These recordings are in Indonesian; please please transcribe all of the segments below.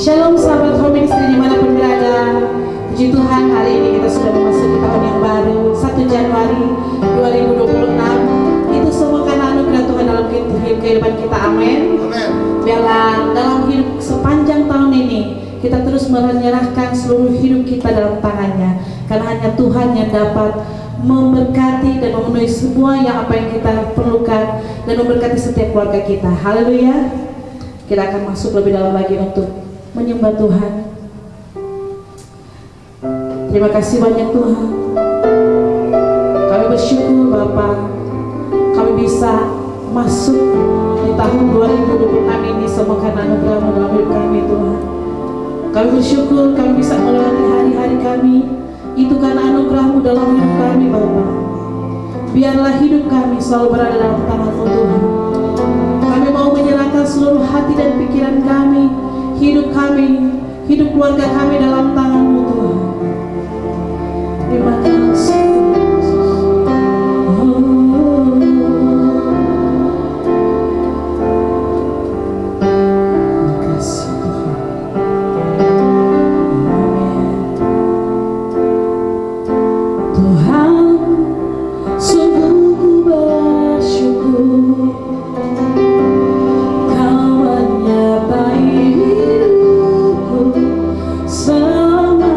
Shalom sahabat home ministry dimanapun berada. Puji Tuhan, hari ini kita sudah memasuki tahun yang baru, 1 Januari 2026. Itu semua karena anugerah Tuhan dalam kehidupan kita. Amin. Biarlah dalam hidup sepanjang tahun ini kita terus menyerahkan seluruh hidup kita dalam tangannya, karena hanya Tuhan yang dapat memberkati dan memenuhi semua yang apa yang kita perlukan dan memberkati setiap keluarga kita. Haleluya. Kita akan masuk lebih dalam lagi untuk menyembah Tuhan. Terima kasih banyak Tuhan. Kami bersyukur Bapa, kami bisa masuk di tahun 2026 ini semua karena anugerah-Mu dalam hidup kami Tuhan. Kami bersyukur kami bisa melewati hari-hari kami itu karena anugerah-Mu dalam hidup kami Bapa. Biarlah hidup kami selalu berada dalam tangan-Mu Tuhan. Kami mau menyerahkan seluruh hati dan pikiran kami, hidup kami, hidup keluarga kami dalam tangan-Mu Tuhan. Terima kasih Yesus. Terima kasih Tuhan. Amin. Tuhan, sungguh ku bersyukur Kau menyertai hidupku selama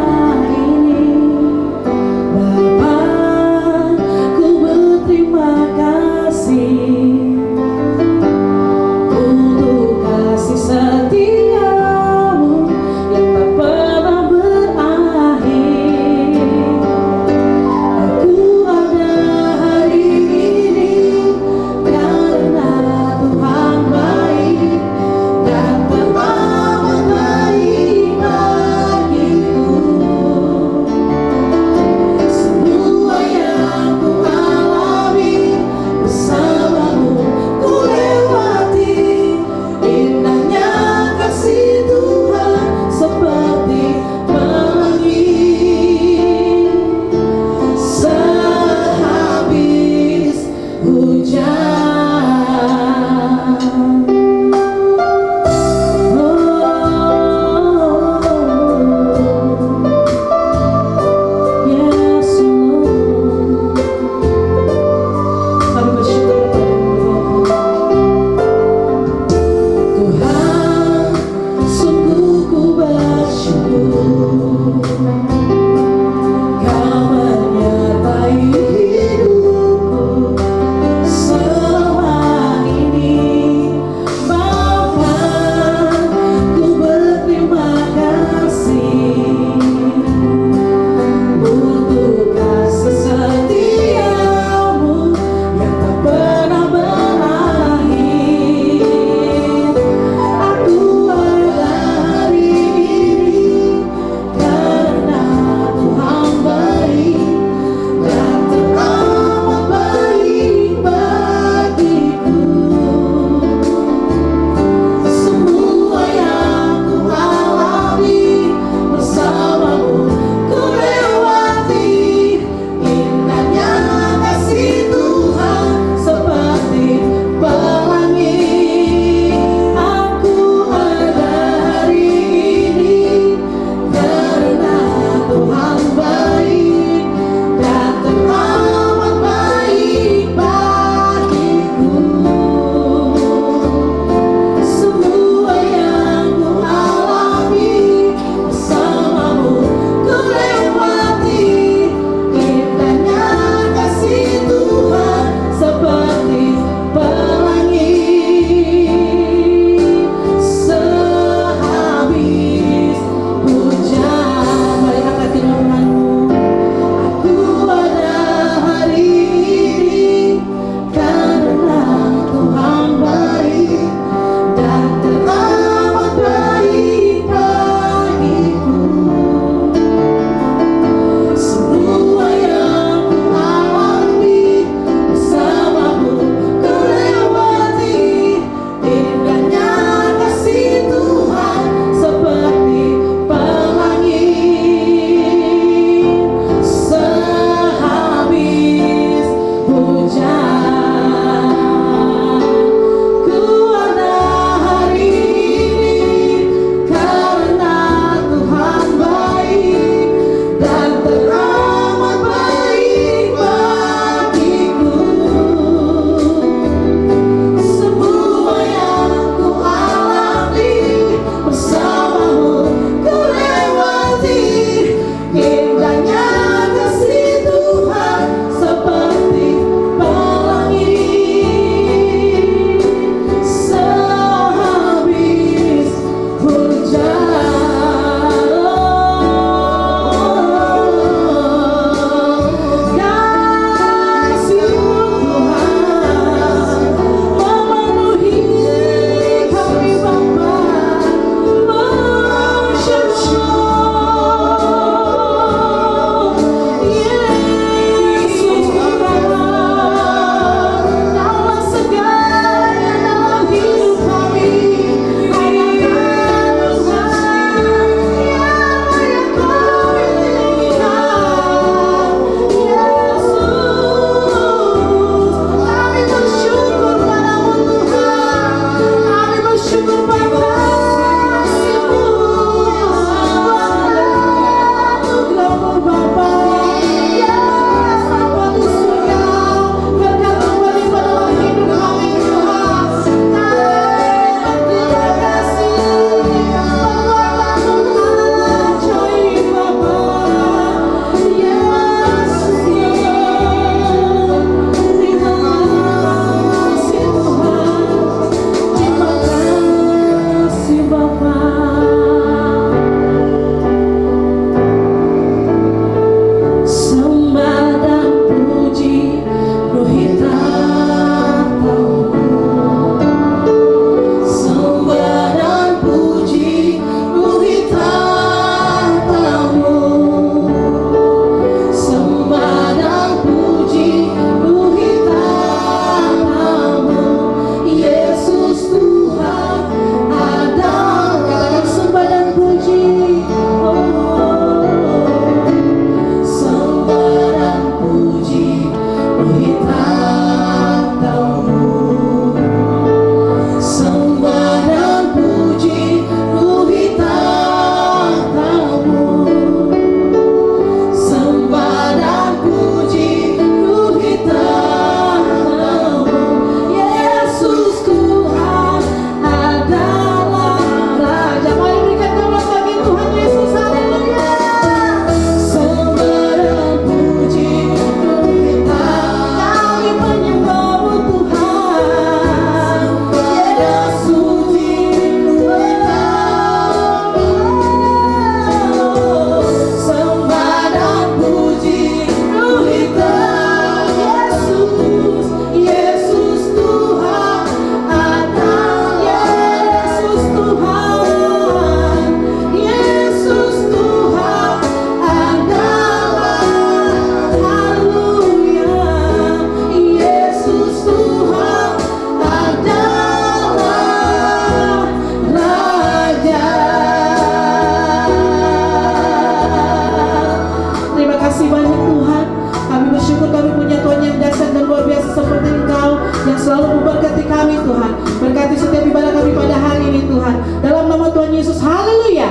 Yesus. Haleluya.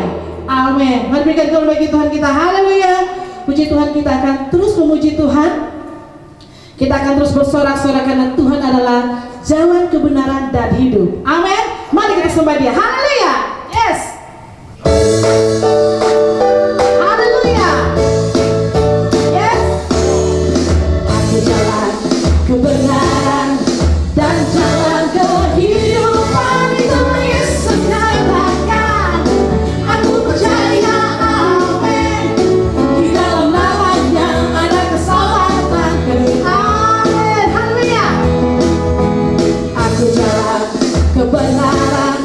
Amin. Mari berikan tepuk bagi Tuhan kita. Haleluya. Puji Tuhan, kita akan terus memuji Tuhan. Kita akan terus bersorak-sorak karena Tuhan adalah jalan kebenaran dan hidup. Amin. Mari kita sembah Dia. Haleluya. Yes. Haleluya. Yes. Aku jalan kebenaran dan jalan kehidupan, itu Yesus katakan. Aku percaya, amin. Di dalam namanya ada keselamatan. Amin. Haleluya. Aku jalan kebenaran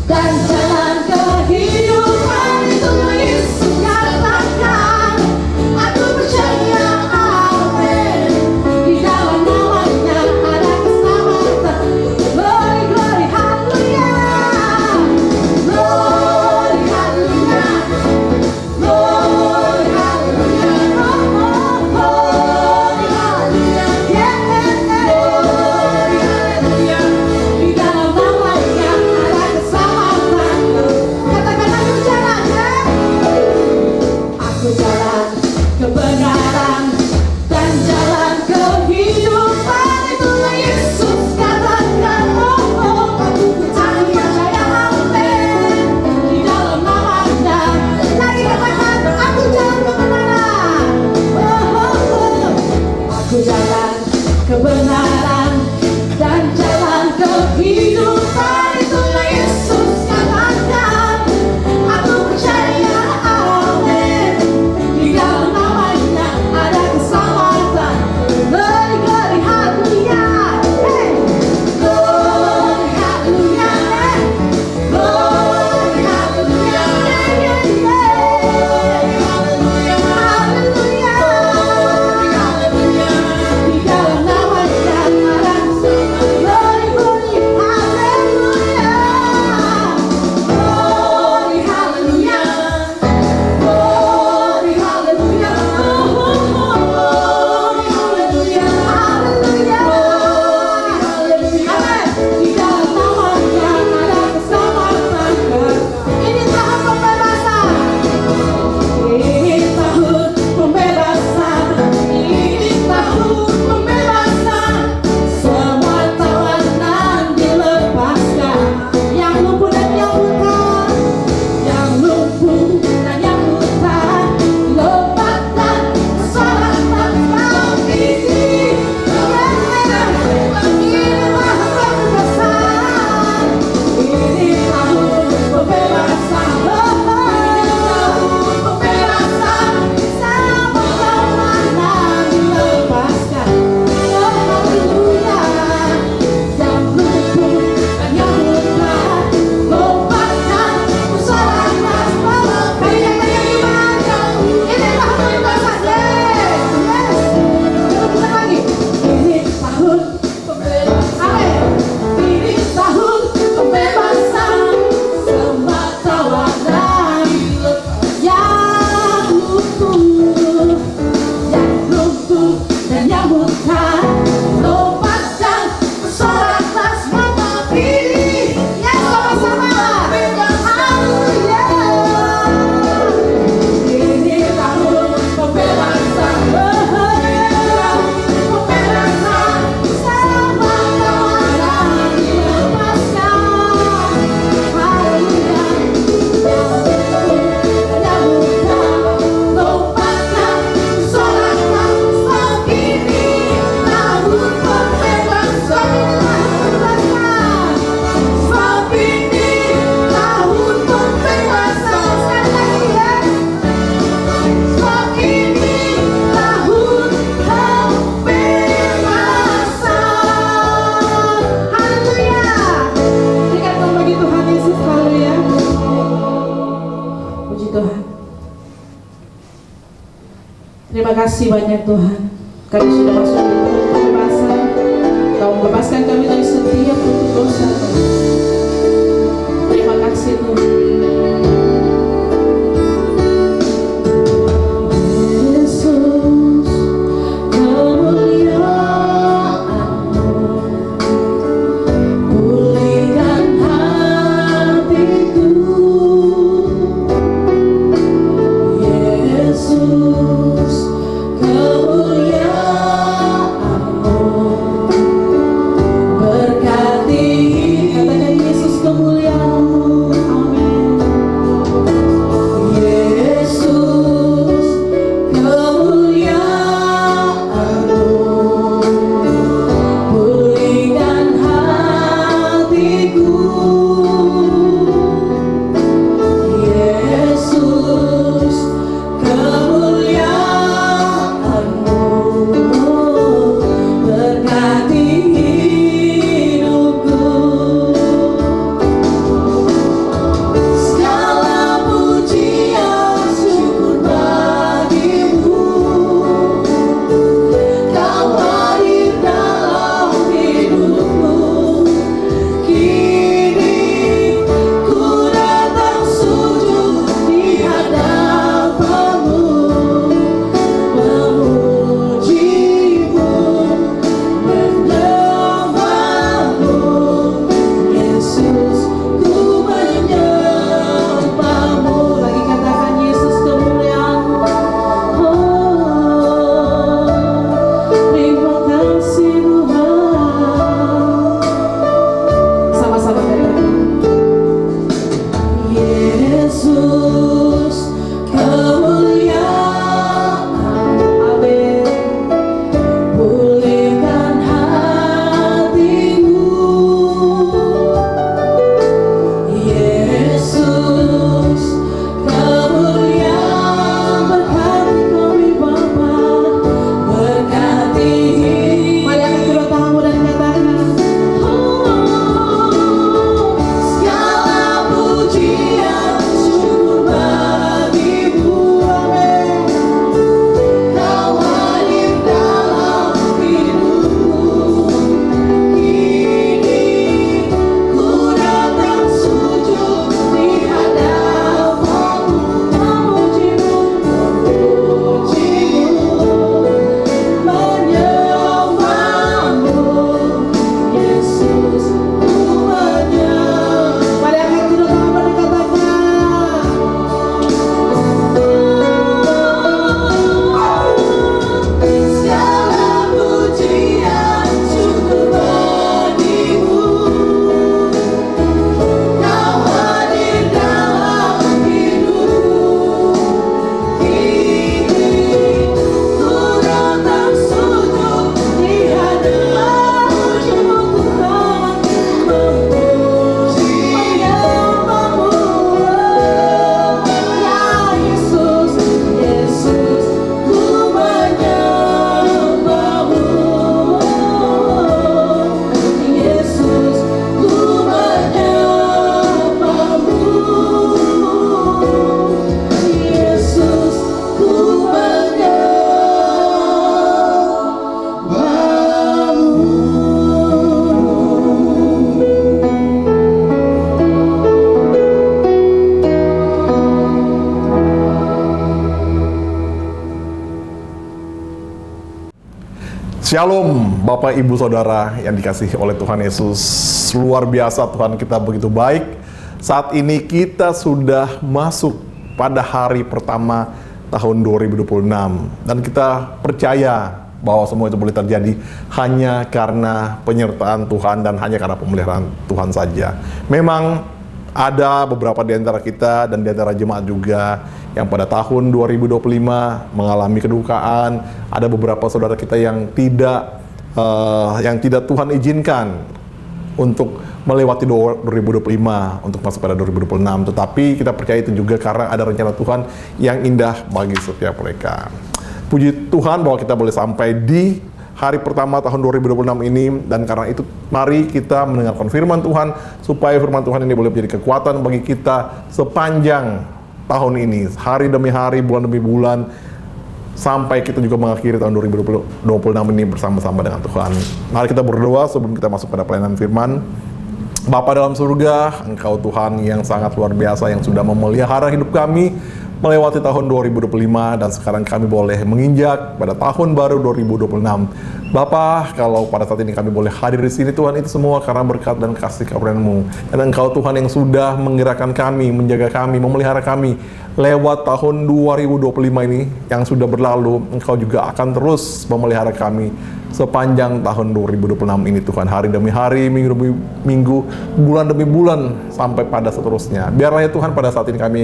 dan jalan kehidupan, itu Yesus katakan. Aku percaya, amin. Di dalam namanya ada keselamatan. Glory, glory, haleluya. Glory, haleluya. Glory, haleluya. Oh, glory, haleluya. Yeah, glory, haleluya. Di dalam namanya ada keselamatan. Katakan aku jalan, ya. Aku jalan kebenaran dan jalan kehidupan, itu Yesus katakan. Oh, aku percaya, amin. Di dalam namanya. Lagi katakan, aku jalan kebenaran. Aku jalan kebenaran dan jalan kehidupan, itu Yesus katakan. Aku percaya, amin. Di dalam namanya ada keselamatan. Glory, glory, haleluya. Hey. Glory, haleluya. Hey. Glory, haleluya. Yeah, yeah, yeah. Haleluya, haleluya. Glory, haleluya. Di dalam namanya ada keselamatan. Glory, glory, haleluya. Glory, haleluya. Glory, haleluya. Glory, haleluya. Haleluya. Haleluya. Di dalam namanya ada keselamatan. Ini tahun pembebasan. Ini tahun pembebasan. Ini tahun pembebasan. Semua tawanan dilepaskan. Yang lumpuh dan yang buta, yang lumpuh dan yang buta, lepaskan keselamatan kau ini. Inilah pembebasan. Ini tahun pembebasan. Pembebasan. Semua tawanan dilepaskan. Haleluya. Yang lumpuh dan yang buta, lepaskan keselamatan kau. Kalian yang iman, inilah pembebasan. Yes, yes. Kita lagi. Ini tahun pembebasan. Amin. Ini tahun pembebasan. Semua tawanan yang lumpuh, dan yang buta, lepaskan keselamatan semua ini. Ya, sama-sama. Haleluya. Ini tahun pembebasan. Pembebasan. Semua tawanan dilepaskan. Haleluya. Yang buta, lepaskan keselamatan semua ini. Tahun pembebasan. Sebab ini tahun pembebasan. Sekali lagi, ya. Sebab ini tahun pembebasan. Haleluya. Berikan tepuk bagi Tuhan Yesus. Haleluya. Puji Tuhan. Terima kasih banyak Tuhan. Kami sudah masuk di tahun pembebasan. Kau membebaskan kami dari setiap bentuk dosa. Terima kasih Tuhan. Yesus, kemuliaan-Mu pulihkan hatiku. Shalom Bapak Ibu Saudara yang dikasihi oleh Tuhan Yesus. Luar biasa Tuhan kita begitu baik. Saat ini kita sudah masuk pada hari pertama tahun 2026. Dan kita percaya bahwa semua itu boleh terjadi hanya karena penyertaan Tuhan dan hanya karena pemeliharaan Tuhan saja. Memang ada beberapa di antara kita dan di antara jemaat juga yang pada tahun 2025 mengalami kedukaan. Ada beberapa saudara kita yang tidak Tuhan izinkan untuk melewati 2025 untuk masuk pada 2026. Tetapi kita percaya itu juga karena ada rencana Tuhan yang indah bagi setiap mereka. Puji Tuhan bahwa kita boleh sampai di hari pertama tahun 2026 ini, dan karena itu mari kita mendengarkan firman Tuhan supaya firman Tuhan ini boleh menjadi kekuatan bagi kita sepanjang tahun ini, hari demi hari, bulan demi bulan, sampai kita juga mengakhiri tahun 2026 ini bersama-sama dengan Tuhan. Mari kita berdoa sebelum kita masuk pada pelayanan firman. Bapa dalam surga, Engkau Tuhan yang sangat luar biasa, yang sudah memelihara hidup kami melewati tahun 2025, dan sekarang kami boleh menginjak pada tahun baru 2026. Bapa, kalau pada saat ini kami boleh hadir di sini Tuhan, itu semua karena berkat dan kasih karunia-Mu. Dan Engkau Tuhan yang sudah menggerakkan kami, menjaga kami, memelihara kami lewat tahun 2025 ini yang sudah berlalu. Engkau juga akan terus memelihara kami sepanjang tahun 2026 ini Tuhan, hari demi hari, minggu demi minggu, bulan demi bulan, sampai pada seterusnya. Biarlah ya Tuhan, pada saat ini kami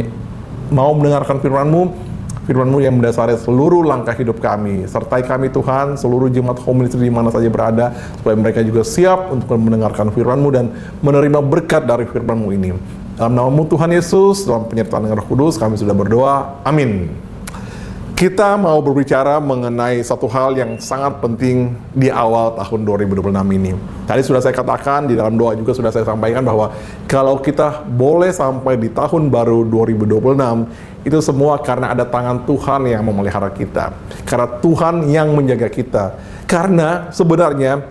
mau mendengarkan firman-Mu yang mendasari seluruh langkah hidup kami. Sertai kami Tuhan, seluruh jemaat home ministry di mana saja berada, supaya mereka juga siap untuk mendengarkan firman-Mu dan menerima berkat dari firman-Mu ini. Dalam nama-Mu Tuhan Yesus, dalam penyertaan Roh Kudus, kami sudah berdoa. Amin. Kita mau berbicara mengenai satu hal yang sangat penting di awal tahun 2026 ini. Tadi sudah saya katakan, di dalam doa juga sudah saya sampaikan bahwa kalau kita boleh sampai di tahun baru 2026, itu semua karena ada tangan Tuhan yang memelihara kita. Karena Tuhan yang menjaga kita. Karena sebenarnya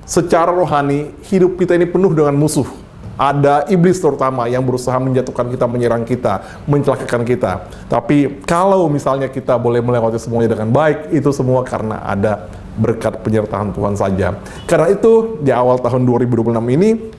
secara rohani, hidup kita ini penuh dengan musuh. Ada iblis terutama yang berusaha menjatuhkan kita, menyerang kita, mencelakakan kita. Tapi kalau misalnya kita boleh melewati semuanya dengan baik, itu semua karena ada berkat penyertaan Tuhan saja. Karena itu di awal tahun 2026 ini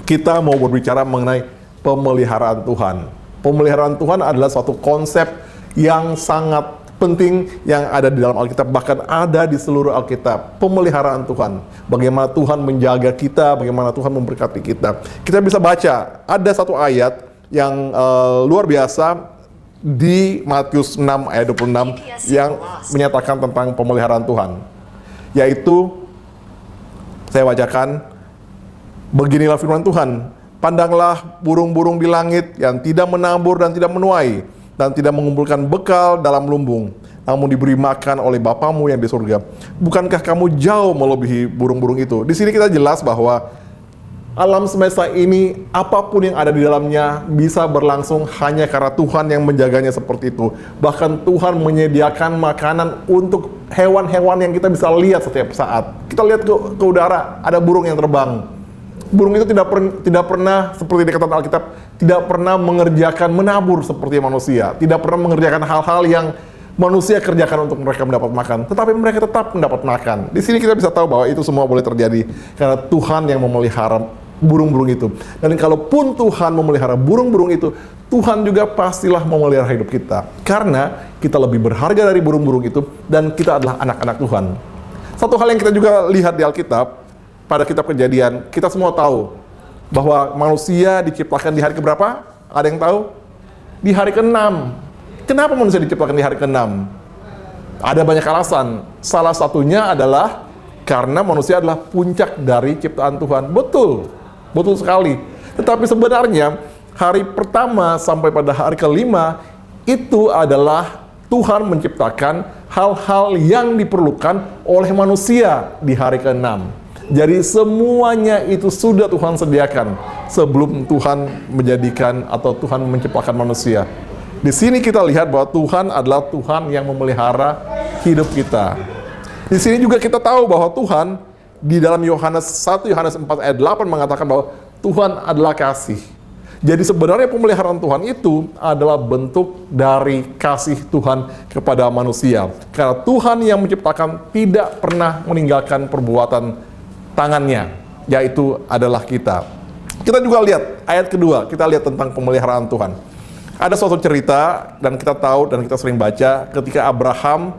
kita mau berbicara mengenai pemeliharaan Tuhan. Pemeliharaan Tuhan adalah suatu konsep yang sangat penting yang ada di dalam Alkitab, bahkan ada di seluruh Alkitab. Pemeliharaan Tuhan, bagaimana Tuhan menjaga kita, bagaimana Tuhan memberkati kita. Kita bisa baca, ada satu ayat yang luar biasa di Matius 6 ayat 26 yang menyatakan tentang pemeliharaan Tuhan, yaitu saya bacakan, beginilah firman Tuhan, pandanglah burung-burung di langit yang tidak menabur dan tidak menuai, dan tidak mengumpulkan bekal dalam lumbung, namun diberi makan oleh Bapamu yang di surga. Bukankah kamu jauh melebihi burung-burung itu? Di sini kita jelas bahwa alam semesta ini, apapun yang ada di dalamnya, bisa berlangsung hanya karena Tuhan yang menjaganya seperti itu. Bahkan Tuhan menyediakan makanan untuk hewan-hewan yang kita bisa lihat setiap saat. Kita lihat ke udara, ada burung yang terbang. Burung itu tidak pernah, seperti dikatakan Alkitab, tidak pernah mengerjakan menabur seperti manusia. Tidak pernah mengerjakan hal-hal yang manusia kerjakan untuk mereka mendapat makan. Tetapi mereka tetap mendapat makan. Di sini kita bisa tahu bahwa itu semua boleh terjadi karena Tuhan yang memelihara burung-burung itu. Dan kalaupun Tuhan memelihara burung-burung itu, Tuhan juga pastilah memelihara hidup kita. Karena kita lebih berharga dari burung-burung itu, dan kita adalah anak-anak Tuhan. Satu hal yang kita juga lihat di Alkitab, pada kitab Kejadian, kita semua tahu bahwa manusia diciptakan di hari keberapa? Ada yang tahu? Di hari ke-6. Kenapa manusia diciptakan di hari ke-6? Ada banyak alasan. Salah satunya adalah karena manusia adalah puncak dari ciptaan Tuhan. Betul, betul sekali. Tetapi sebenarnya hari pertama sampai pada hari ke-5 itu adalah Tuhan menciptakan hal-hal yang diperlukan oleh manusia di hari ke-6. Jadi semuanya itu sudah Tuhan sediakan sebelum Tuhan menjadikan atau Tuhan menciptakan manusia. Di sini kita lihat bahwa Tuhan adalah Tuhan yang memelihara hidup kita. Di sini juga kita tahu bahwa Tuhan di dalam 1 Yohanes 4 ayat 8 mengatakan bahwa Tuhan adalah kasih. Jadi sebenarnya pemeliharaan Tuhan itu adalah bentuk dari kasih Tuhan kepada manusia. Karena Tuhan yang menciptakan tidak pernah meninggalkan perbuatan tangannya, yaitu adalah kita. Kita juga lihat ayat kedua, kita lihat tentang pemeliharaan Tuhan. Ada suatu cerita dan kita tahu dan kita sering baca ketika Abraham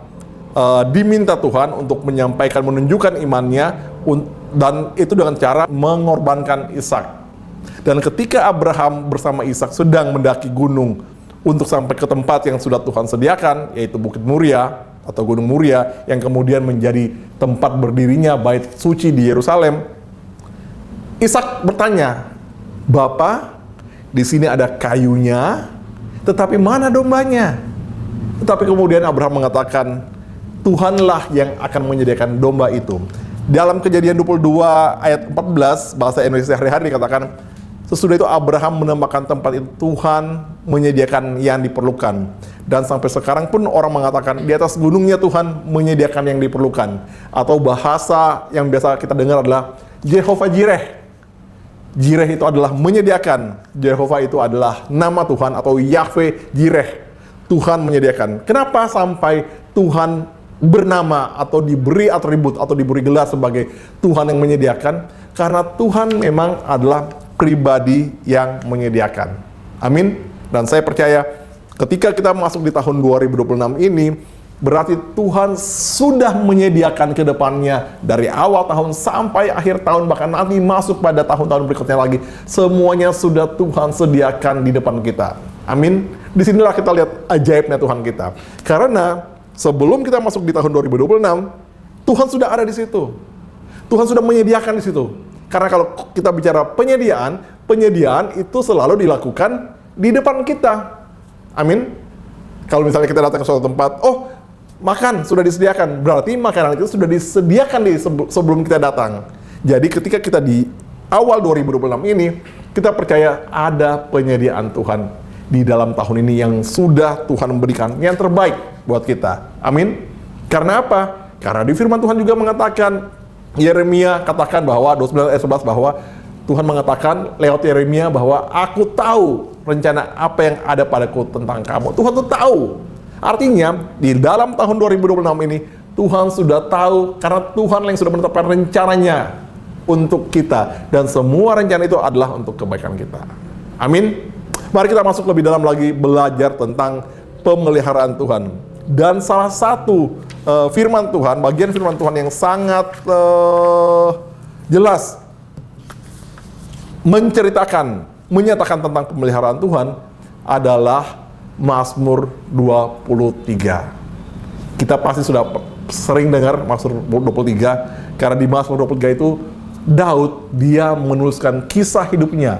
diminta Tuhan untuk menunjukkan imannya, dan itu dengan cara mengorbankan Ishak. Dan ketika Abraham bersama Ishak sedang mendaki gunung untuk sampai ke tempat yang sudah Tuhan sediakan, yaitu Bukit Muria atau Gunung Muria, yang kemudian menjadi tempat berdirinya bait suci di Yerusalem, Ishak bertanya, "Bapa, di sini ada kayunya, tetapi mana dombanya?" Tetapi kemudian Abraham mengatakan, Tuhanlah yang akan menyediakan domba itu. Dalam Kejadian 22 ayat 14, bahasa Indonesia hari-hari dikatakan, sesudah itu Abraham menambahkan tempat itu Tuhan menyediakan yang diperlukan. Dan sampai sekarang pun orang mengatakan di atas gunungnya Tuhan menyediakan yang diperlukan. Atau bahasa yang biasa kita dengar adalah Jehovah Jireh. Jireh itu adalah menyediakan. Jehovah itu adalah nama Tuhan atau Yahweh Jireh. Tuhan menyediakan. Kenapa sampai Tuhan bernama atau diberi atribut atau diberi gelar sebagai Tuhan yang menyediakan? Karena Tuhan memang adalah pribadi yang menyediakan. Amin. Dan saya percaya ketika kita masuk di tahun 2026 ini, berarti Tuhan sudah menyediakan ke depannya dari awal tahun sampai akhir tahun, bahkan nanti masuk pada tahun-tahun berikutnya lagi. Semuanya sudah Tuhan sediakan di depan kita. Amin. Disinilah kita lihat ajaibnya Tuhan kita. Karena sebelum kita masuk di tahun 2026, Tuhan sudah ada di situ. Tuhan sudah menyediakan di situ. Karena kalau kita bicara penyediaan itu selalu dilakukan di depan kita. Amin. Kalau misalnya kita datang ke suatu tempat, oh, makan sudah disediakan, berarti makanan itu sudah disediakan sebelum kita datang. Jadi ketika kita di awal 2026 ini, kita percaya ada penyediaan Tuhan di dalam tahun ini yang sudah Tuhan memberikan yang terbaik buat kita. Amin. Karena apa? Karena di firman Tuhan juga mengatakan, Yeremia katakan bahwa 29 ayat 11 bahwa Tuhan mengatakan lewat Yeremia bahwa aku tahu rencana apa yang ada padaku tentang kamu. Tuhan tuh tahu. Artinya di dalam tahun 2026 ini Tuhan sudah tahu, karena Tuhan yang sudah menetapkan rencananya untuk kita, dan semua rencana itu adalah untuk kebaikan kita. Amin. Mari kita masuk lebih dalam lagi belajar tentang pemeliharaan Tuhan. Dan salah satu firman Tuhan, bagian firman Tuhan yang sangat jelas menyatakan tentang pemeliharaan Tuhan adalah Mazmur 23. Kita pasti sudah sering dengar Mazmur 23, karena di Mazmur 23 itu Daud dia menuliskan kisah hidupnya,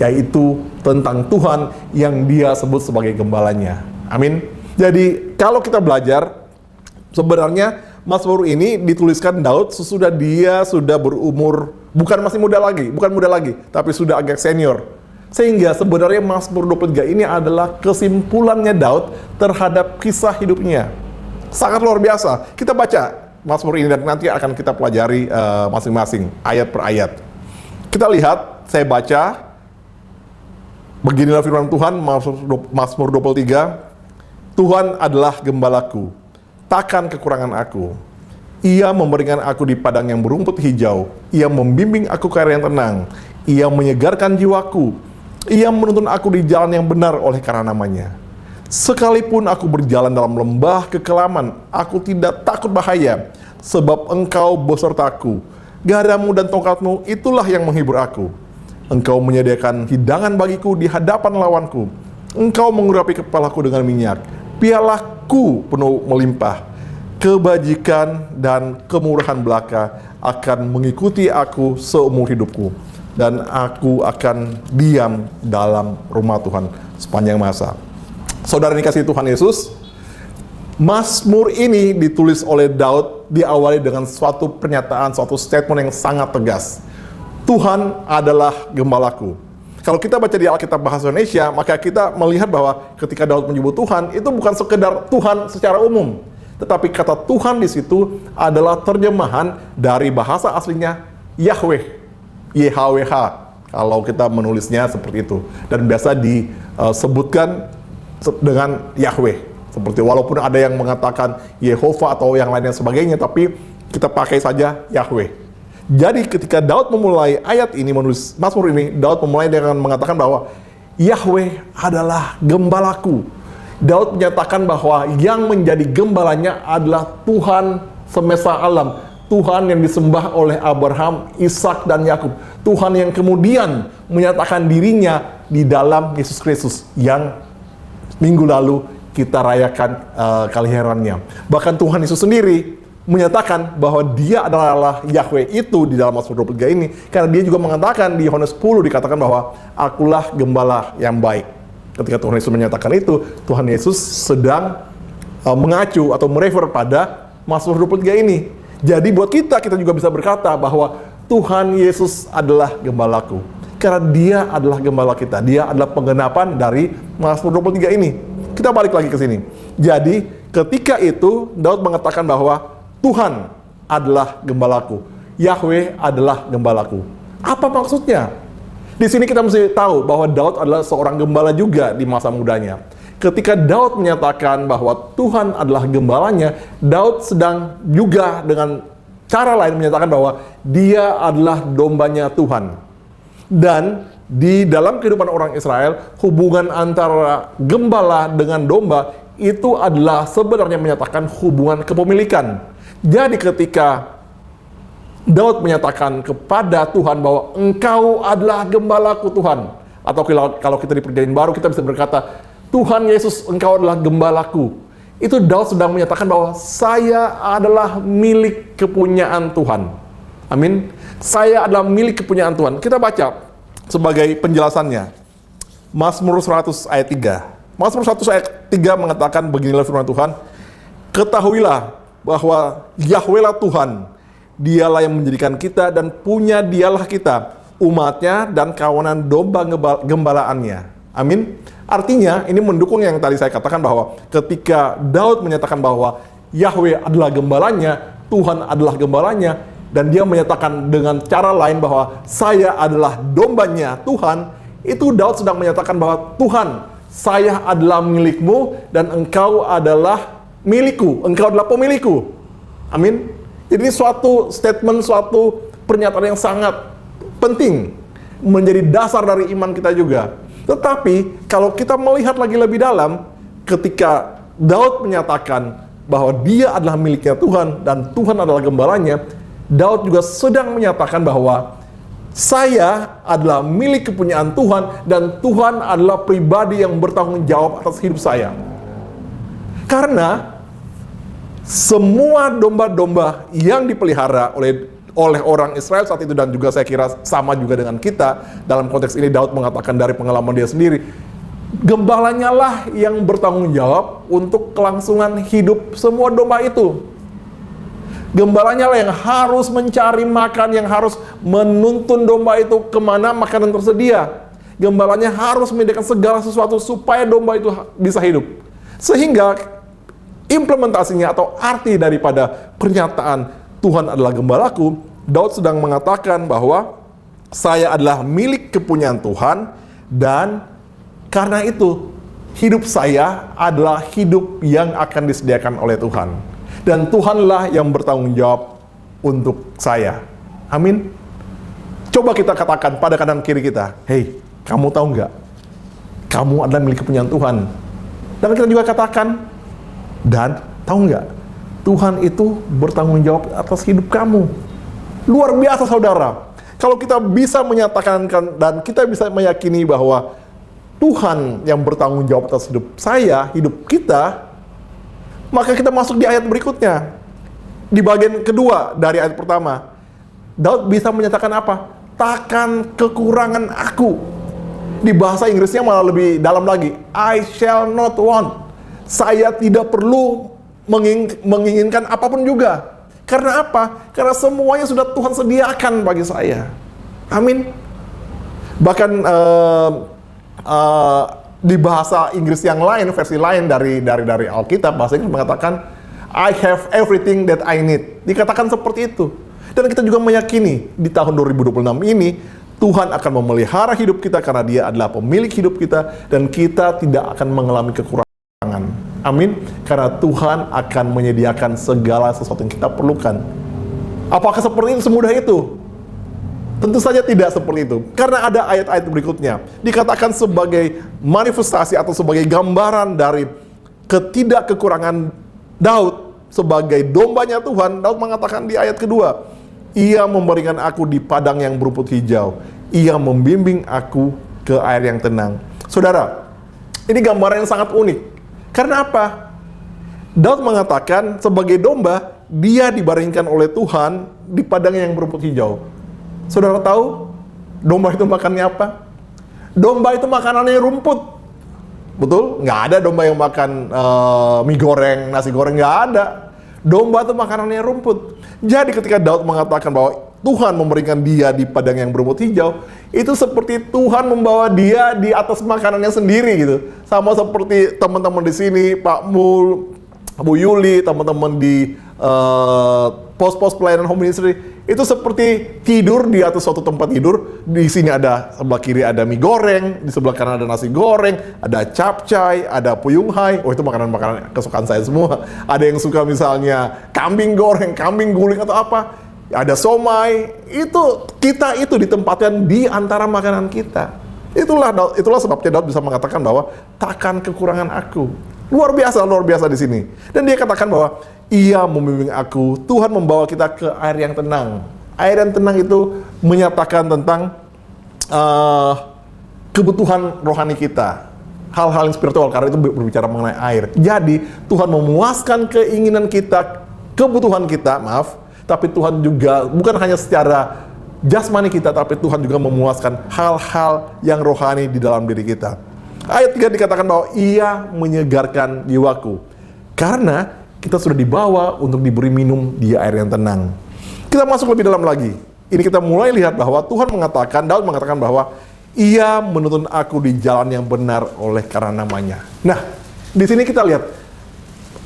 yaitu tentang Tuhan yang dia sebut sebagai gembalanya. Amin. Jadi kalau kita belajar, sebenarnya Mazmur ini dituliskan Daud sesudah dia sudah berumur, bukan muda lagi, tapi sudah agak senior. Sehingga sebenarnya Mazmur 23 ini adalah kesimpulannya Daud terhadap kisah hidupnya. Sangat luar biasa. Kita baca Mazmur ini dan nanti akan kita pelajari masing-masing ayat per ayat. Kita lihat, saya baca. Beginilah firman Tuhan, Mazmur 23. Tuhan adalah gembalaku, takkan kekurangan aku. Ia memberikan aku di padang yang berumput hijau. Ia membimbing aku ke air yang tenang. Ia menyegarkan jiwaku. Ia menuntun aku di jalan yang benar oleh karena namanya. Sekalipun aku berjalan dalam lembah kekelaman, aku tidak takut bahaya, sebab Engkau besertaku. Gadamu dan tongkatmu itulah yang menghibur aku. Engkau menyediakan hidangan bagiku di hadapan lawanku. Engkau mengurapi kepalaku dengan minyak. Pialaku penuh melimpah. Kebajikan dan kemurahan belaka akan mengikuti aku seumur hidupku. Dan aku akan diam dalam rumah Tuhan sepanjang masa. Saudara dikasihi Tuhan Yesus, Mazmur ini ditulis oleh Daud diawali dengan suatu pernyataan, suatu statement yang sangat tegas. Tuhan adalah gembalaku. Kalau kita baca di Alkitab Bahasa Indonesia, maka kita melihat bahwa ketika Daud menyebut Tuhan, itu bukan sekedar Tuhan secara umum. Tetapi kata Tuhan di situ adalah terjemahan dari bahasa aslinya Yahweh, YHWH. kalau kita menulisnya seperti itu. Dan biasa disebutkan dengan Yahweh. Seperti walaupun ada yang mengatakan Yehova atau yang lainnya sebagainya, tapi kita pakai saja Yahweh. Jadi ketika Daud memulai ayat ini, menulis Mazmur ini, Daud memulai dengan mengatakan bahwa Yahweh adalah gembalaku. Daud menyatakan bahwa yang menjadi gembalanya adalah Tuhan semesta alam. Tuhan yang disembah oleh Abraham, Ishak, dan Yakub. Tuhan yang kemudian menyatakan dirinya di dalam Yesus Kristus yang minggu lalu kita rayakan kelahirannya. Bahkan Tuhan Yesus sendiri menyatakan bahwa dia adalah Yahweh itu di dalam Mazmur 23 ini, karena dia juga mengatakan di Yohanes 10 dikatakan bahwa akulah gembala yang baik. Ketika Tuhan Yesus menyatakan itu, Tuhan Yesus sedang mengacu atau merefer pada Mazmur 23 ini. Jadi buat kita juga bisa berkata bahwa Tuhan Yesus adalah gembalaku, karena dia adalah gembala kita. Dia adalah penggenapan dari Mazmur 23 ini. Kita balik lagi ke sini. Jadi ketika itu Daud mengatakan bahwa Tuhan adalah gembalaku, Yahweh adalah gembalaku. Apa maksudnya? Di sini kita mesti tahu bahwa Daud adalah seorang gembala juga di masa mudanya. Ketika Daud menyatakan bahwa Tuhan adalah gembalanya, Daud sedang juga dengan cara lain menyatakan bahwa dia adalah dombanya Tuhan. Dan di dalam kehidupan orang Israel, hubungan antara gembala dengan domba itu adalah sebenarnya menyatakan hubungan kepemilikan. Jadi ketika Daud menyatakan kepada Tuhan bahwa Engkau adalah gembalaku Tuhan, atau kalau kita di Perjanjian Baru kita bisa berkata Tuhan Yesus Engkau adalah gembalaku, itu Daud sedang menyatakan bahwa saya adalah milik kepunyaan Tuhan. Amin. Saya adalah milik kepunyaan Tuhan. Kita baca sebagai penjelasannya Mazmur 100 ayat 3. Mazmur 100 ayat 3 mengatakan beginilah firman Tuhan, ketahuilah bahwa Yahwehlah Tuhan, dialah yang menjadikan kita dan punya dialah kita, umatnya dan kawanan domba gembalaannya. Amin. Artinya ini mendukung yang tadi saya katakan bahwa ketika Daud menyatakan bahwa Yahweh adalah gembalanya, Tuhan adalah gembalanya, dan dia menyatakan dengan cara lain bahwa saya adalah dombanya Tuhan, itu Daud sedang menyatakan bahwa Tuhan, saya adalah milikmu dan engkau adalah milikku, engkau adalah pemilikku. Amin. Jadi ini suatu statement, suatu pernyataan yang sangat penting, menjadi dasar dari iman kita juga. Tetapi kalau kita melihat lagi lebih dalam, ketika Daud menyatakan bahwa dia adalah miliknya Tuhan dan Tuhan adalah gembalanya, Daud juga sedang menyatakan bahwa saya adalah milik kepunyaan Tuhan dan Tuhan adalah pribadi yang bertanggung jawab atas hidup saya. Karena semua domba-domba yang dipelihara oleh orang Israel saat itu, dan juga saya kira sama juga dengan kita, dalam konteks ini Daud mengatakan dari pengalaman dia sendiri, gembalanya lah yang bertanggung jawab untuk kelangsungan hidup semua domba itu. Gembalanya lah yang harus mencari makan, yang harus menuntun domba itu kemana makanan tersedia. Gembalanya harus menyediakan segala sesuatu supaya domba itu bisa hidup. Sehingga implementasinya atau arti daripada pernyataan Tuhan adalah gembalaku, Daud sedang mengatakan bahwa saya adalah milik kepunyaan Tuhan, dan karena itu hidup saya adalah hidup yang akan disediakan oleh Tuhan. Dan Tuhanlah yang bertanggung jawab untuk saya. Amin. Coba kita katakan pada kanan kiri kita, hei, kamu tahu nggak? Kamu adalah milik kepunyaan Tuhan. Dan kita juga katakan, dan tahu nggak? Tuhan itu bertanggung jawab atas hidup kamu. Luar biasa saudara. Kalau kita bisa menyatakan dan kita bisa meyakini bahwa Tuhan yang bertanggung jawab atas hidup saya, hidup kita, maka kita masuk di ayat berikutnya. Di bagian kedua dari ayat pertama, Daud bisa menyatakan apa? Takkan kekurangan aku. Di bahasa Inggrisnya malah lebih dalam lagi. I shall not want. Saya tidak perlu menginginkan apapun juga. Karena apa? Karena semuanya sudah Tuhan sediakan bagi saya. Amin. Bahkan di bahasa Inggris yang lain, versi lain dari Alkitab, bahasa Inggris mengatakan I have everything that I need. Dikatakan seperti itu. Dan kita juga meyakini di tahun 2026 ini Tuhan akan memelihara hidup kita karena Dia adalah pemilik hidup kita, dan kita tidak akan mengalami kekurangan. Amin. Karena Tuhan akan menyediakan segala sesuatu yang kita perlukan. Apakah seperti itu, semudah itu? Tentu saja tidak seperti itu. Karena ada ayat-ayat berikutnya. Dikatakan sebagai manifestasi atau sebagai gambaran dari ketidakkekurangan Daud sebagai dombanya Tuhan. Daud mengatakan di ayat kedua, Ia membaringkan aku di padang yang berumput hijau. Ia membimbing aku ke air yang tenang. Saudara, ini gambaran yang sangat unik. Karena apa? Daud mengatakan sebagai domba, dia dibaringkan oleh Tuhan di padang yang berumput hijau. Saudara tahu domba itu makannya apa? Domba itu makanannya rumput. Betul? Nggak ada domba yang makan mie goreng, nasi goreng, nggak ada. Domba itu makanannya rumput. Jadi ketika Daud mengatakan bahwa Tuhan memberikan dia di padang yang berumput hijau, itu seperti Tuhan membawa dia di atas makanannya sendiri gitu. Sama seperti teman-teman di sini, Pak Mul, Bu Yuli, teman-teman di pos-pos pelayanan home ministry, itu seperti tidur di atas suatu tempat tidur. Di sini ada, sebelah kiri ada mie goreng, di sebelah kanan ada nasi goreng, ada capcay, ada puyung hai. Oh, itu makanan-makanan kesukaan saya semua. Ada yang suka misalnya kambing goreng, kambing guling atau apa. Ada somai. Itu kita itu ditempatkan di antara makanan kita. Itulah sebabnya Daud bisa mengatakan bahwa takkan kekurangan aku. Luar biasa di sini. Dan dia katakan bahwa Ia membimbing aku, Tuhan membawa kita ke air yang tenang. Air yang tenang itu menyatakan tentang kebutuhan rohani kita. Hal-hal yang spiritual, karena itu berbicara mengenai air. Jadi, Tuhan memuaskan keinginan kita, kebutuhan kita, tapi Tuhan juga, bukan hanya secara jasmani kita, tapi Tuhan juga memuaskan hal-hal yang rohani di dalam diri kita. Ayat 3 dikatakan bahwa Ia menyegarkan jiwaku. Karena kita sudah dibawa untuk diberi minum di air yang tenang. Kita masuk lebih dalam lagi. Ini kita mulai lihat bahwa Tuhan mengatakan, Daud mengatakan bahwa Ia menuntun aku di jalan yang benar oleh karena namanya. Nah, di sini kita lihat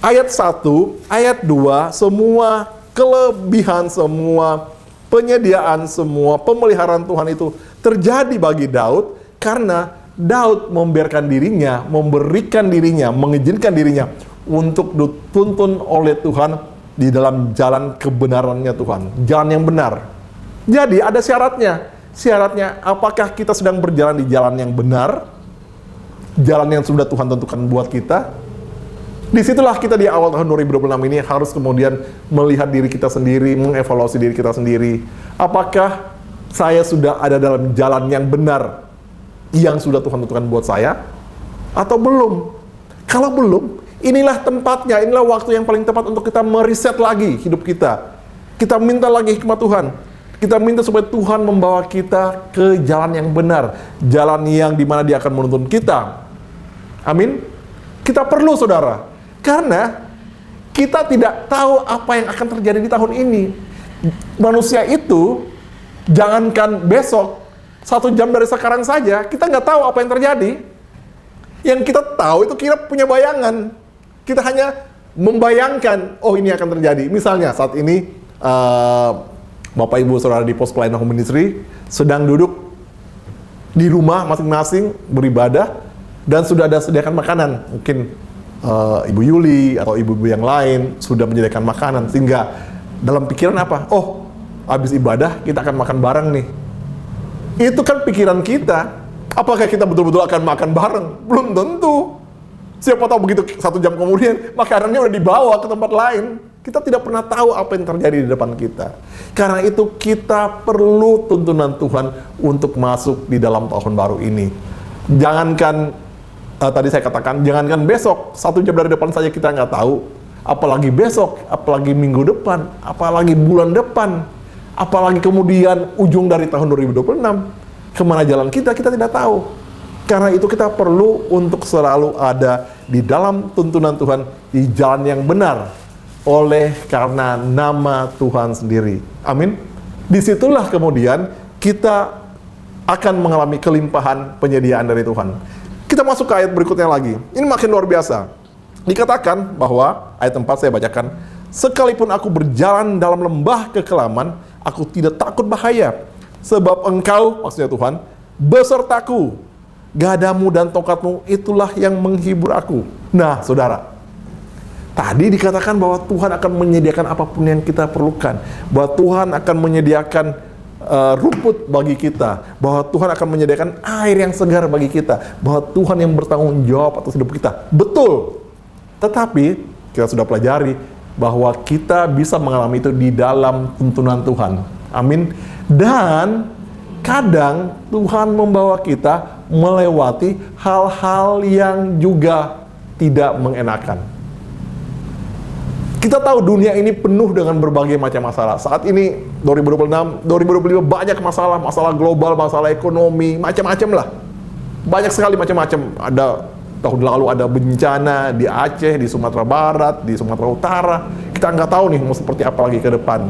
ayat 1, ayat 2, semua kelebihan, semua penyediaan, semua pemeliharaan Tuhan itu terjadi bagi Daud karena Daud membiarkan dirinya, memberikan dirinya, mengizinkan dirinya untuk dituntun oleh Tuhan di dalam jalan kebenarannya Tuhan, jalan yang benar. Jadi ada syaratnya. Syaratnya apakah kita sedang berjalan di jalan yang benar, jalan yang sudah Tuhan tentukan buat kita. Disitulah kita di awal tahun 2026 ini harus kemudian melihat diri kita sendiri, mengevaluasi diri kita sendiri. Apakah saya sudah ada dalam jalan yang benar yang sudah Tuhan tentukan buat saya, atau belum? Kalau belum, inilah tempatnya, inilah waktu yang paling tepat untuk kita meriset lagi hidup kita. Kita minta lagi hikmat Tuhan. Kita minta supaya Tuhan membawa kita ke jalan yang benar, jalan yang dimana Dia akan menuntun kita. Amin. Kita perlu, saudara, karena kita tidak tahu apa yang akan terjadi di tahun ini. Manusia itu, jangankan besok, 1 jam dari sekarang saja, kita nggak tahu apa yang terjadi. Yang kita tahu itu kita punya bayangan. Kita hanya membayangkan, oh ini akan terjadi. Misalnya saat ini, Bapak Ibu Saudara di pos pelayanan home ministry sedang duduk di rumah masing-masing beribadah, dan sudah ada sediakan makanan. Mungkin Ibu Yuli atau ibu-ibu yang lain sudah menyediakan makanan, sehingga dalam pikiran apa? Oh, habis ibadah kita akan makan bareng nih. Itu kan pikiran kita. Apakah kita betul-betul akan makan bareng? Belum tentu. Siapa tahu begitu 1 jam kemudian makanannya udah dibawa ke tempat lain. Kita tidak pernah tahu apa yang terjadi di depan kita. Karena itu kita perlu tuntunan Tuhan untuk masuk di dalam tahun baru ini. Jangankan tadi saya katakan, jangankan besok, 1 jam dari depan saja kita nggak tahu. Apalagi besok, apalagi minggu depan, apalagi bulan depan, apalagi kemudian ujung dari tahun 2026. Kemana jalan kita tidak tahu. Karena itu kita perlu untuk selalu ada di dalam tuntunan Tuhan, di jalan yang benar, oleh karena nama Tuhan sendiri. Amin. Disitulah kemudian kita akan mengalami kelimpahan penyediaan dari Tuhan. Kita masuk ke ayat berikutnya lagi. Ini makin luar biasa. Dikatakan bahwa, ayat 4 saya bacakan, sekalipun aku berjalan dalam lembah kekelaman, aku tidak takut bahaya, Sebab engkau, maksudnya Tuhan, besertaku. Gadamu dan tongkatmu itulah yang menghibur aku. Nah, saudara, tadi dikatakan bahwa Tuhan akan menyediakan apapun yang kita perlukan. Bahwa Tuhan akan menyediakan rumput bagi kita. Bahwa Tuhan akan menyediakan air yang segar bagi kita. Bahwa Tuhan yang bertanggung jawab atas hidup kita. Betul. Tetapi, kita sudah pelajari bahwa kita bisa mengalami itu di dalam tuntunan Tuhan. Amin. Dan kadang Tuhan membawa kita melewati hal-hal yang juga tidak mengenakan. Kita tahu dunia ini penuh dengan berbagai macam masalah. Saat ini 2026, 2025 banyak masalah, masalah global, masalah ekonomi, macam-macam lah. Banyak sekali macam-macam. Ada tahun lalu ada bencana di Aceh, di Sumatera Barat, di Sumatera Utara. Kita nggak tahu nih mau seperti apa lagi ke depan.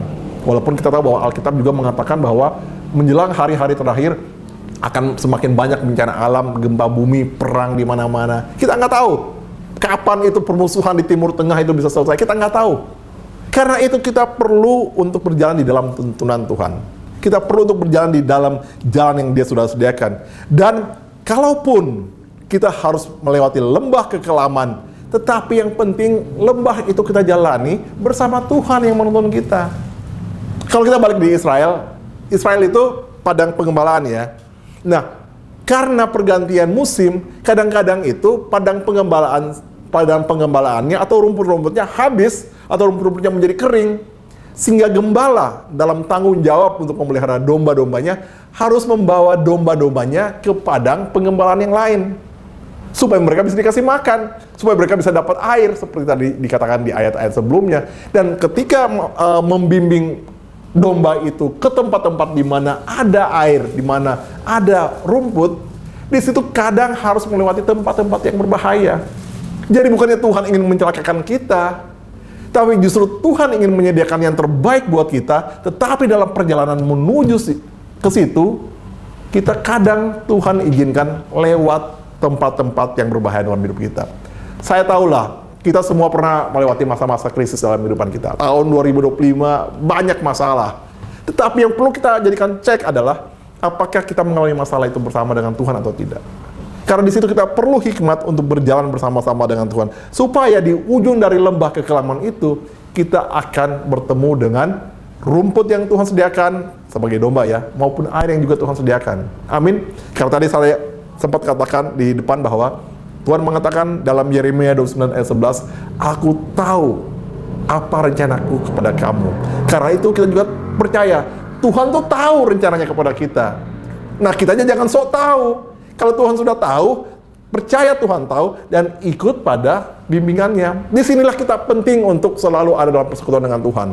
Walaupun kita tahu bahwa Alkitab juga mengatakan bahwa menjelang hari-hari terakhir akan semakin banyak bencana alam, gempa bumi, perang di mana-mana. Kita nggak tahu kapan itu permusuhan di Timur Tengah itu bisa selesai. Kita nggak tahu. Karena itu kita perlu untuk berjalan di dalam tuntunan Tuhan. Kita perlu untuk berjalan di dalam jalan yang Dia sudah sediakan. Dan kalaupun kita harus melewati lembah kekelaman, tetapi yang penting lembah itu kita jalani bersama Tuhan yang menuntun kita. Kalau kita balik di Israel itu padang pengembalaan ya. Nah, karena pergantian musim, kadang-kadang itu padang pengembalaannya atau rumput-rumputnya habis atau rumput-rumputnya menjadi kering, sehingga gembala dalam tanggung jawab untuk memelihara domba-dombanya harus membawa domba-dombanya ke padang pengembalaan yang lain supaya mereka bisa dikasih makan, supaya mereka bisa dapat air seperti tadi dikatakan di ayat-ayat sebelumnya. Dan ketika membimbing domba itu ke tempat-tempat di mana ada air, di mana ada rumput, di situ kadang harus melewati tempat-tempat yang berbahaya. Jadi bukannya Tuhan ingin mencelakakan kita, tapi justru Tuhan ingin menyediakan yang terbaik buat kita. Tetapi dalam perjalanan menuju ke situ, kita kadang Tuhan izinkan lewat tempat-tempat yang berbahaya dalam hidup kita. Saya tahulah, kita semua pernah melewati masa-masa krisis dalam kehidupan kita. Tahun 2025 banyak masalah. Tetapi yang perlu kita jadikan cek adalah apakah kita mengalami masalah itu bersama dengan Tuhan atau tidak. Karena di situ kita perlu hikmat untuk berjalan bersama-sama dengan Tuhan. Supaya di ujung dari lembah kekelaman itu kita akan bertemu dengan rumput yang Tuhan sediakan sebagai domba ya, maupun air yang juga Tuhan sediakan. Amin. Karena tadi saya sempat katakan di depan bahwa Tuhan mengatakan dalam Yeremia 29 ayat 11, aku tahu apa rencanaku kepada kamu. Karena itu kita juga percaya, Tuhan tuh tahu rencananya kepada kita. Nah, kita aja jangan sok tahu. Kalau Tuhan sudah tahu, percaya Tuhan tahu, dan ikut pada bimbingannya. Disinilah kita penting untuk selalu ada dalam persekutuan dengan Tuhan.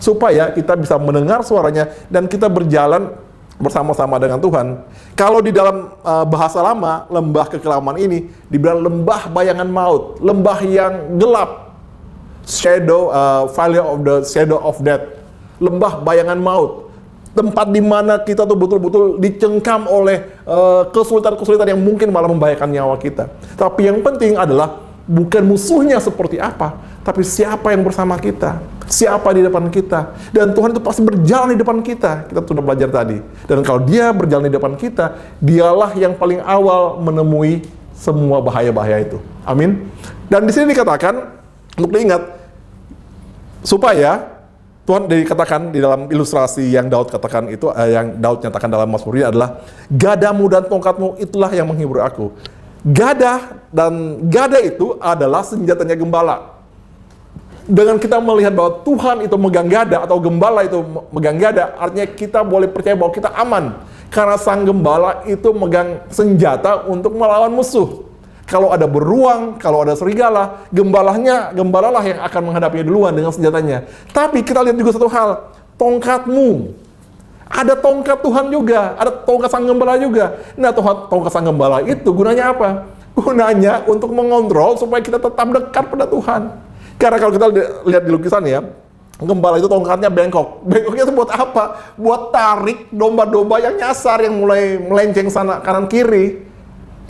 Supaya kita bisa mendengar suaranya, dan kita berjalan bersama-sama dengan Tuhan. Kalau di dalam bahasa lama, lembah kekelaman ini dibilang lembah bayangan maut, lembah yang gelap, valley of the shadow of death, lembah bayangan maut, tempat di mana kita tuh betul-betul dicengkam oleh kesulitan-kesulitan yang mungkin malah membahayakan nyawa kita. Tapi yang penting adalah bukan musuhnya seperti apa, tapi siapa yang bersama kita, siapa di depan kita. Dan Tuhan itu pasti berjalan di depan kita. Kita sudah belajar tadi. Dan kalau Dia berjalan di depan kita, Dialah yang paling awal menemui semua bahaya-bahaya itu. Amin. Dan di sini dikatakan untuk diingat supaya Tuhan dikatakan di dalam ilustrasi yang Daud katakan itu, yang Daud nyatakan dalam Mazmur ini adalah gadamu dan tongkatmu itulah yang menghibur aku. Gada itu adalah senjatanya gembala. Dengan kita melihat bahwa Tuhan itu megang gada atau gembala itu megang gada, artinya kita boleh percaya bahwa kita aman. Karena sang gembala itu megang senjata untuk melawan musuh. Kalau ada beruang, kalau ada serigala, gembalalah yang akan menghadapinya duluan dengan senjatanya. Tapi kita lihat juga satu hal, tongkatmu. Ada tongkat Tuhan juga, ada tongkat sang gembala juga. Nah, tongkat sang gembala itu gunanya apa? Gunanya untuk mengontrol supaya kita tetap dekat pada Tuhan. Karena kalau kita lihat di lukisan ya, gembala itu tongkatnya bengkok. Bengkoknya itu buat apa? Buat tarik domba-domba yang nyasar, yang mulai melenceng sana kanan kiri.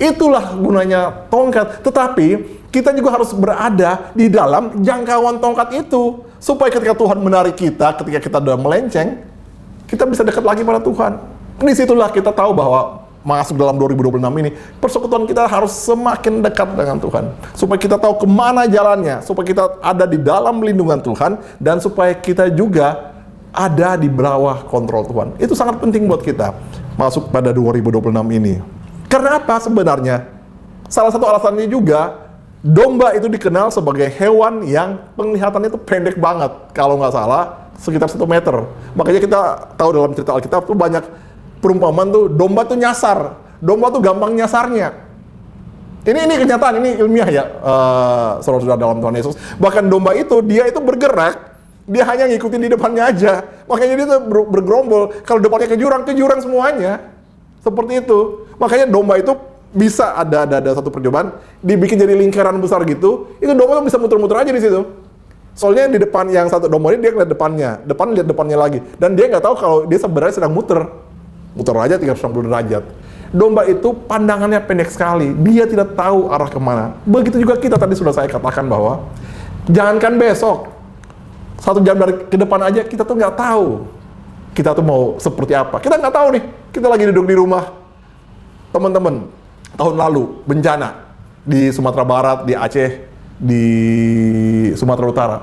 Itulah gunanya tongkat. Tetapi kita juga harus berada di dalam jangkauan tongkat itu. Supaya ketika Tuhan menarik kita, ketika kita sudah melenceng, kita bisa dekat lagi pada Tuhan. Disitulah kita tahu bahwa masuk dalam 2026 ini, persekutuan kita harus semakin dekat dengan Tuhan. Supaya kita tahu kemana jalannya, supaya kita ada di dalam lindungan Tuhan, dan supaya kita juga ada di bawah kontrol Tuhan. Itu sangat penting buat kita masuk pada 2026 ini. Karena apa sebenarnya? Salah satu alasannya juga, domba itu dikenal sebagai hewan yang penglihatannya itu pendek banget. Kalau nggak salah, sekitar 1 meter. Makanya kita tahu dalam cerita Alkitab tuh banyak perumpamaan tuh, domba tuh nyasar. Domba tuh gampang nyasarnya. Ini kenyataan, ini ilmiah ya, saudara-saudara dalam Tuhan Yesus. Bahkan domba itu, dia itu bergerak, dia hanya ngikutin di depannya aja. Makanya dia tuh bergerombol. Kalau depannya ke jurang semuanya. Seperti itu. Makanya domba itu bisa ada satu percobaan, dibikin jadi lingkaran besar gitu, itu domba tuh bisa muter-muter aja di situ. Soalnya di depan yang satu domba ini, dia ngeliat depannya, lihat depannya lagi. Dan dia nggak tahu kalau dia sebenarnya sedang muter aja 360 derajat. Domba itu pandangannya pendek sekali, dia tidak tahu arah kemana. Begitu juga kita, tadi sudah saya katakan bahwa jangankan besok, 1 jam dari ke depan aja kita tuh nggak tahu kita tuh mau seperti apa. Kita nggak tahu nih, kita lagi duduk di rumah, teman-teman, tahun lalu bencana di Sumatera Barat, di Aceh, di Sumatera Utara.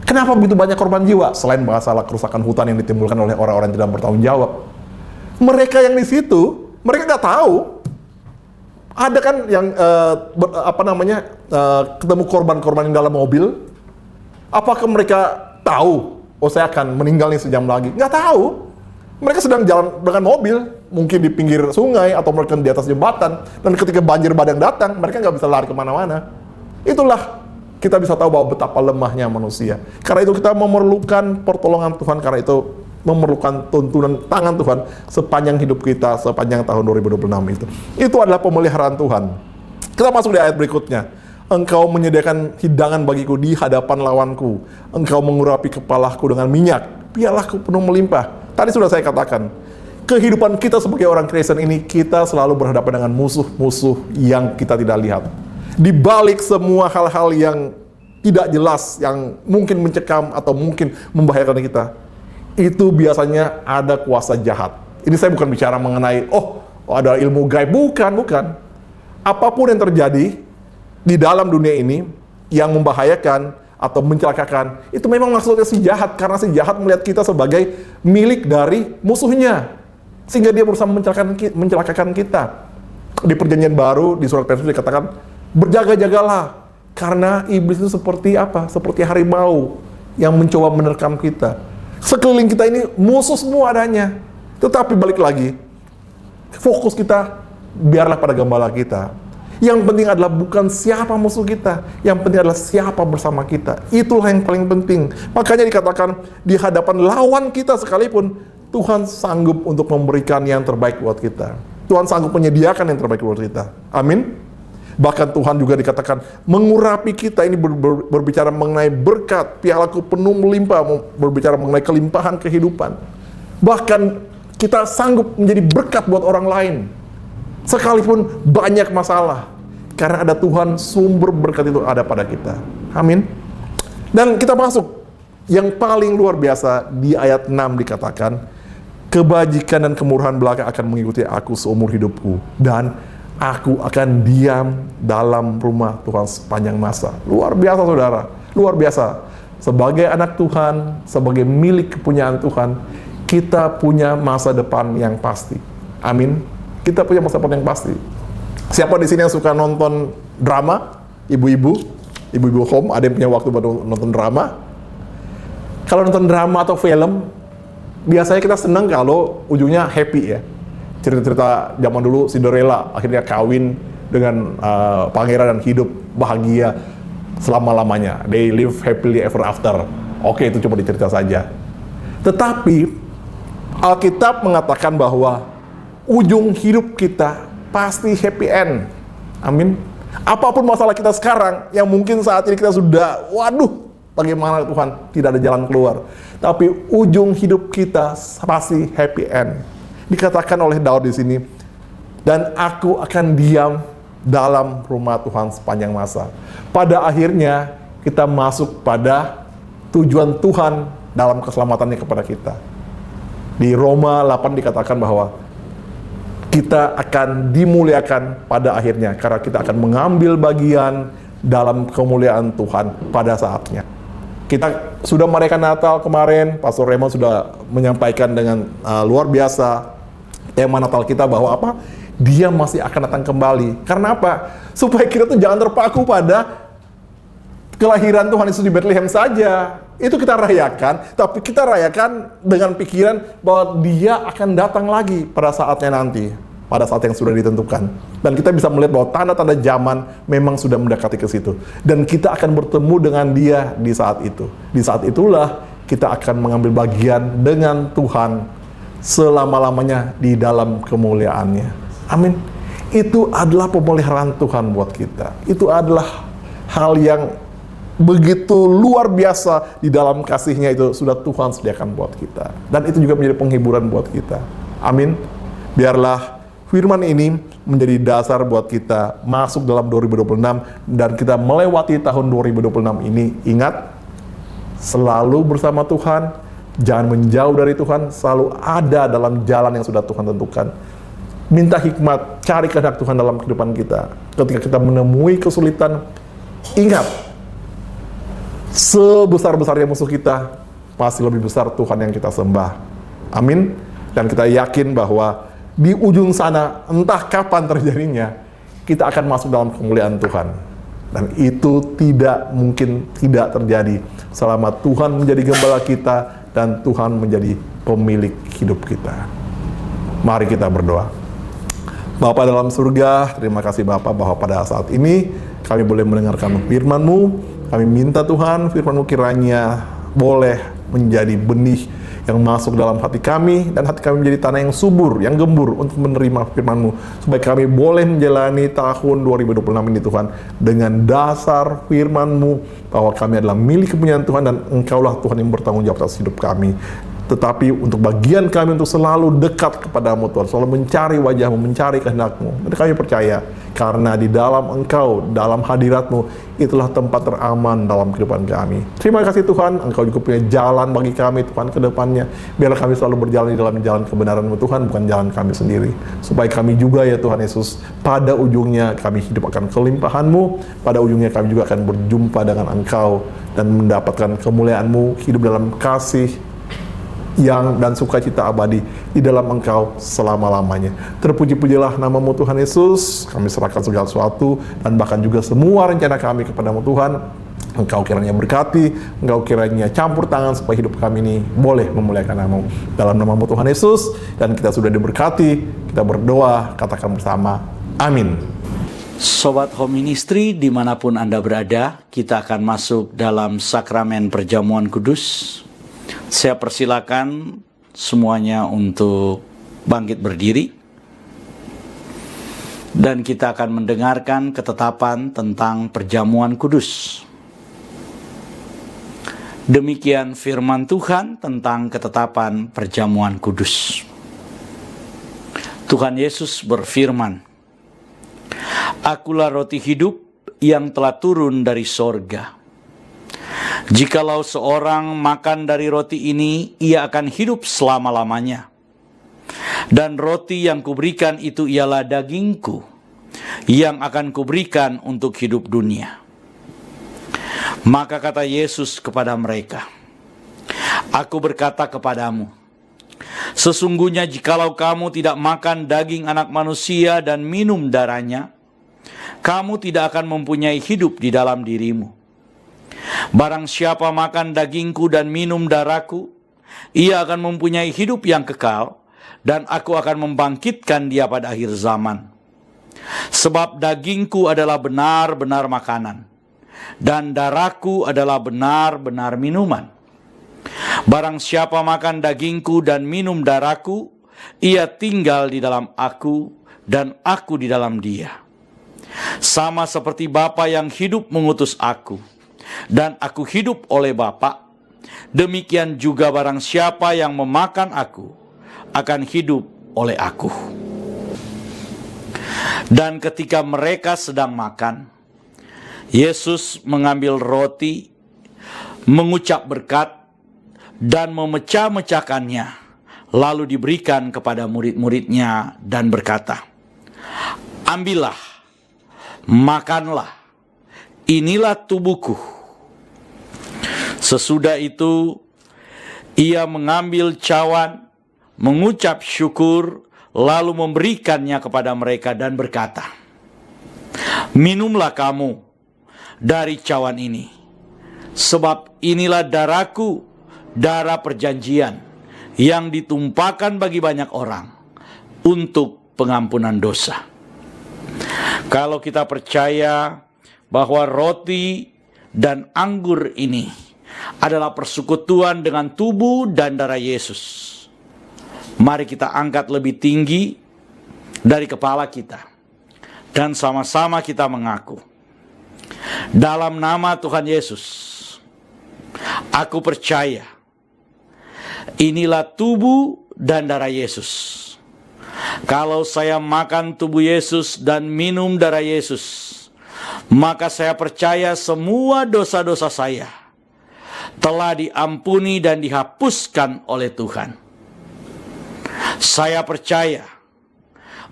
Kenapa begitu banyak korban jiwa? Selain masalah kerusakan hutan yang ditimbulkan oleh orang-orang yang tidak bertanggung jawab. Mereka yang di situ, mereka nggak tahu. Ada kan yang ketemu korban-korban yang dalam mobil. Apakah mereka tahu, oh saya akan meninggal nih sejam lagi? Nggak tahu. Mereka sedang jalan dengan mobil, mungkin di pinggir sungai atau mereka di atas jembatan. Dan ketika banjir bandang datang, mereka nggak bisa lari kemana-mana. Itulah kita bisa tahu bahwa betapa lemahnya manusia. Karena itu kita memerlukan pertolongan Tuhan, karena itu memerlukan tuntunan tangan Tuhan sepanjang hidup kita, sepanjang tahun 2026 itu. Itu adalah pemeliharaan Tuhan. Kita masuk di ayat berikutnya. Engkau menyediakan hidangan bagiku di hadapan lawanku. Engkau mengurapi kepalaku dengan minyak. Pialaku penuh melimpah. Tadi sudah saya katakan, kehidupan kita sebagai orang Kristen ini, kita selalu berhadapan dengan musuh-musuh yang kita tidak lihat. Di balik semua hal-hal yang tidak jelas, yang mungkin mencekam atau mungkin membahayakan kita, itu biasanya ada kuasa jahat. Ini saya bukan bicara mengenai, ada ilmu gaib. Bukan. Apapun yang terjadi di dalam dunia ini yang membahayakan atau mencelakakan, itu memang maksudnya si jahat, karena si jahat melihat kita sebagai milik dari musuhnya, sehingga dia berusaha mencelakakan kita. Di Perjanjian Baru, di surat Petrus dikatakan, berjaga-jagalah, karena iblis itu seperti apa? Seperti harimau yang mencoba menerkam kita. Sekeliling kita ini musuh semua adanya. Tetapi balik lagi, fokus kita biarlah pada gembala kita. Yang penting adalah bukan siapa musuh kita, yang penting adalah siapa bersama kita. Itulah yang paling penting. Makanya dikatakan di hadapan lawan kita sekalipun, Tuhan sanggup untuk memberikan yang terbaik buat kita. Tuhan sanggup menyediakan yang terbaik buat kita. Amin. Bahkan Tuhan juga dikatakan mengurapi kita, ini berbicara mengenai berkat, pialaku penuh melimpah, berbicara mengenai kelimpahan kehidupan. Bahkan kita sanggup menjadi berkat buat orang lain, sekalipun banyak masalah. Karena ada Tuhan, sumber berkat itu ada pada kita. Amin. Dan kita masuk yang paling luar biasa di ayat 6 dikatakan, kebajikan dan kemurahan belaka akan mengikuti aku seumur hidupku, dan aku akan diam dalam rumah Tuhan sepanjang masa. Luar biasa saudara, luar biasa. Sebagai anak Tuhan, sebagai milik kepunyaan Tuhan, kita punya masa depan yang pasti. Amin. Kita punya masa depan yang pasti. Siapa di sini yang suka nonton drama? Ibu-ibu home, ada yang punya waktu buat nonton drama? Kalau nonton drama atau film, biasanya kita senang kalau ujungnya happy ya. Cerita-cerita zaman dulu, Cinderella akhirnya kawin dengan pangeran dan hidup bahagia selama-lamanya. They live happily ever after. Oke, itu cuma dicerita saja. Tetapi Alkitab mengatakan bahwa ujung hidup kita pasti happy end. Amin. Apapun masalah kita sekarang, yang mungkin saat ini kita sudah, waduh, bagaimana Tuhan, tidak ada jalan keluar. Tapi ujung hidup kita pasti happy end. Dikatakan oleh Daud di sini, dan aku akan diam dalam rumah Tuhan sepanjang masa. Pada akhirnya kita masuk pada tujuan Tuhan dalam keselamatannya kepada kita. Di Roma 8 dikatakan bahwa kita akan dimuliakan pada akhirnya karena kita akan mengambil bagian dalam kemuliaan Tuhan pada saatnya. Kita sudah merayakan Natal kemarin, Pastor Raymond sudah menyampaikan dengan luar biasa tema Natal kita bahwa apa? Dia masih akan datang kembali. Karena apa? Supaya kita tuh jangan terpaku pada kelahiran Tuhan Yesus di Bethlehem saja. Itu kita rayakan, tapi kita rayakan dengan pikiran bahwa dia akan datang lagi pada saatnya nanti, pada saat yang sudah ditentukan. Dan kita bisa melihat bahwa tanda-tanda zaman memang sudah mendekati ke situ. Dan kita akan bertemu dengan dia di saat itu. Di saat itulah kita akan mengambil bagian dengan Tuhan selama-lamanya di dalam kemuliaannya. Amin. Itu adalah pemeliharaan Tuhan buat kita. Itu adalah hal yang begitu luar biasa di dalam kasihnya itu sudah Tuhan sediakan buat kita. Dan itu juga menjadi penghiburan buat kita. Amin. Biarlah firman ini menjadi dasar buat kita masuk dalam 2026 dan kita melewati tahun 2026 ini. Ingat, selalu bersama Tuhan, jangan menjauh dari Tuhan, selalu ada dalam jalan yang sudah Tuhan tentukan. Minta hikmat, cari kehendak Tuhan dalam kehidupan kita. Ketika kita menemui kesulitan, ingat, sebesar-besarnya musuh kita, pasti lebih besar Tuhan yang kita sembah. Amin. Dan kita yakin bahwa di ujung sana, entah kapan terjadinya, kita akan masuk dalam kemuliaan Tuhan. Dan itu tidak mungkin tidak terjadi selama Tuhan menjadi gembala kita dan Tuhan menjadi pemilik hidup kita. Mari kita berdoa. Bapa dalam surga, terima kasih Bapa bahwa pada saat ini kami boleh mendengarkan firman-Mu. Kami minta Tuhan, firman-Mu kiranya boleh menjadi benih yang masuk dalam hati kami, dan hati kami menjadi tanah yang subur, yang gembur untuk menerima firman-Mu, supaya kami boleh menjalani tahun 2026 ini Tuhan, dengan dasar firman-Mu, bahwa kami adalah milik kepunyaan Tuhan, dan Engkaulah Tuhan yang bertanggung jawab atas hidup kami. Tetapi untuk bagian kami untuk selalu dekat kepadamu Tuhan, selalu mencari wajah-Mu, mencari kehendak-Mu. Dan kami percaya, karena di dalam Engkau, dalam hadirat-Mu, itulah tempat teraman dalam kehidupan kami. Terima kasih Tuhan, Engkau juga punya jalan bagi kami Tuhan ke depannya. Biarlah kami selalu berjalan di dalam jalan kebenaran-Mu Tuhan, bukan jalan kami sendiri. Supaya kami juga ya Tuhan Yesus, pada ujungnya kami hidup akan kelimpahan-Mu, pada ujungnya kami juga akan berjumpa dengan Engkau, dan mendapatkan kemuliaan-Mu, hidup dalam kasih yang dan sukacita abadi di dalam Engkau selama-lamanya. Terpuji-pujilah nama-Mu Tuhan Yesus. Kami serahkan segala sesuatu dan bahkan juga semua rencana kami kepada-Mu Tuhan. Engkau kiranya berkati, Engkau kiranya campur tangan supaya hidup kami ini boleh memuliakan nama-Mu. Dalam nama-Mu Tuhan Yesus, dan kita sudah diberkati, kita berdoa, katakan bersama, amin. Sobat Home Ministry, dimanapun Anda berada, kita akan masuk dalam sakramen perjamuan kudus. Saya persilakan semuanya untuk bangkit berdiri, dan kita akan mendengarkan ketetapan tentang perjamuan kudus. Demikian firman Tuhan tentang ketetapan perjamuan kudus. Tuhan Yesus berfirman, "Akulah roti hidup yang telah turun dari sorga. Jikalau seorang makan dari roti ini, ia akan hidup selama-lamanya. Dan roti yang kuberikan itu ialah dagingku, yang akan kuberikan untuk hidup dunia." Maka kata Yesus kepada mereka, "Aku berkata kepadamu, sesungguhnya jikalau kamu tidak makan daging anak manusia dan minum darahnya, kamu tidak akan mempunyai hidup di dalam dirimu. Barang siapa makan dagingku dan minum darahku, ia akan mempunyai hidup yang kekal, dan aku akan membangkitkan dia pada akhir zaman. Sebab dagingku adalah benar-benar makanan, dan darahku adalah benar-benar minuman. Barang siapa makan dagingku dan minum darahku, ia tinggal di dalam aku, dan aku di dalam dia. Sama seperti Bapa yang hidup mengutus aku, dan aku hidup oleh Bapa, demikian juga barang siapa yang memakan aku akan hidup oleh aku." Dan ketika mereka sedang makan, Yesus mengambil roti, mengucap berkat, dan memecah-mecahkannya, lalu diberikan kepada murid-muridnya dan berkata, "Ambillah, makanlah, inilah tubuhku." Sesudah itu, ia mengambil cawan, mengucap syukur, lalu memberikannya kepada mereka dan berkata, "Minumlah kamu dari cawan ini, sebab inilah darahku, darah perjanjian, yang ditumpahkan bagi banyak orang untuk pengampunan dosa." Kalau kita percaya bahwa roti dan anggur ini adalah persekutuan dengan tubuh dan darah Yesus, mari kita angkat lebih tinggi dari kepala kita dan sama-sama kita mengaku, dalam nama Tuhan Yesus, aku percaya inilah tubuh dan darah Yesus. Kalau saya makan tubuh Yesus dan minum darah Yesus, maka saya percaya semua dosa-dosa saya telah diampuni dan dihapuskan oleh Tuhan. Saya percaya